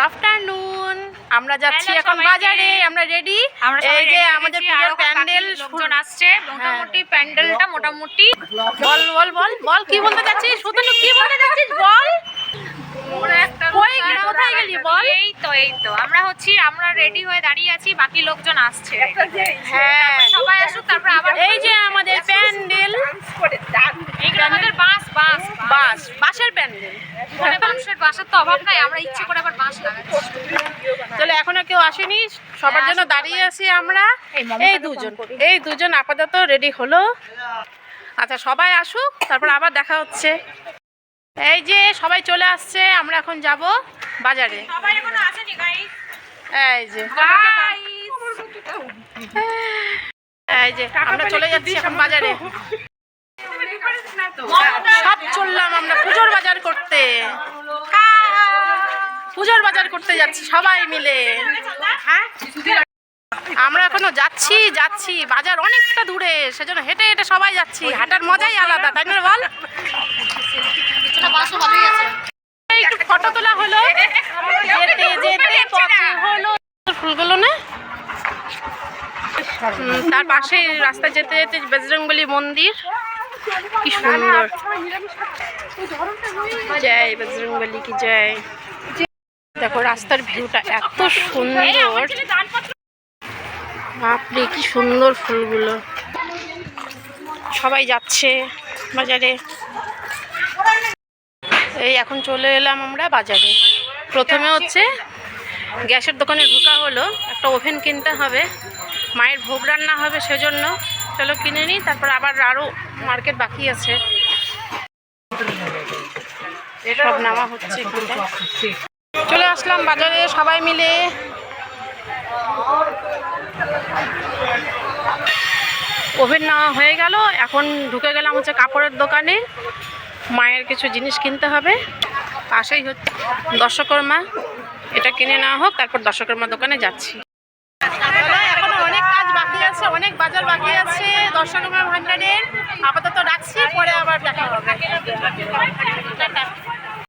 Afternoon. আমরা যাচ্ছি এখন বাজারে, আমরা রেডি। এই যে আমাদের পুজোর প্যান্ডেল লোকজন আসছে, মোটামুটি প্যান্ডেলটা মোটামুটি। বল বল বল বল কি বলতে যাচ্ছিস? সুতনু কি বলতে যাচ্ছিস বল? কোথায় গেলি বল? এই তো আমরা রেডি হয়ে দাঁড়িয়ে আছি, বাকি লোকজন আসছে। হ্যাঁ সবাই আসুক, তারপর আবার এই যে আমাদের প্যান্ডেল, এইগুলো আমাদের বাঁশের প্যান্ডেল। বাঁশের তো অভাব নাই, আমরা ইচ্ছে করে আবার বাঁশ লাগাচ্ছি। চলো এখনো কেউ আসেনি, সবার জন্য দাঁড়িয়ে আছি আমরা। এই দুজন আপাতত রেডি হলো। আচ্ছা সবাই আসুক, তারপর আবার দেখা হচ্ছে। এই যে সবাই চলে আসছে, আমরা এখন যাব বাজারে। সবাই এখনো আসেনি গাইস। এই যে আমরা চলে যাচ্ছি এখন বাজারে। সব চললাম আমরা পুজোর বাজার করতে। পুজোর বাজার করতে যাচ্ছি সবাই মিলে। আমরা এখনো যাচ্ছি বাজার অনেকটা দূরে, সেজন্য হেঁটে হেঁটে সবাই যাচ্ছি। হাঁটার মজাই আলাদা, তাই না বল? একটু ফটো তোলা হলো, যেতে যেতে পথে হলো ফুলগুলো না। তার পাশে রাস্তায় যেতে যেতে বজরংবলী মন্দির, কি সুন্দর। জয় বজরংবলী কি জয়। দেখো রাস্তার ভিউটা এত সুন্দর, বাপরে কি সুন্দর ফুলগুলো। সবাই যাচ্ছে বাজারে। এই এখন চলে এলাম আমরা বাজারে। প্রথমে হচ্ছে গ্যাসের দোকানে ঢোকা হলো, একটা ওভেন কিনতে হবে, মায়ের ভোগ রান্না হবে সেজন্য। চলো কিনে নিই, তারপর আবার আরও মার্কেট বাকি আছে, সব নেওয়া হচ্ছে। চলে আসলাম বাজারে সবাই মিলে। ওভেন নেওয়া হয়ে গেল, এখন ঢুকে গেলাম হচ্ছে কাপড়ের দোকানে। মায়ের কিছু জিনিস কিনতে হবে, পাশেই হচ্ছে দশকর্মা, এটা কিনে নেওয়া হোক, তারপর দশকর্মা দোকানে যাচ্ছি। এখনো অনেক কাজ বাকি আছে, অনেক বাজার বাকি আছে দশকর্মা ভান্ডারের। আপাতত রাখছি, পরে আবার দেখা হবে।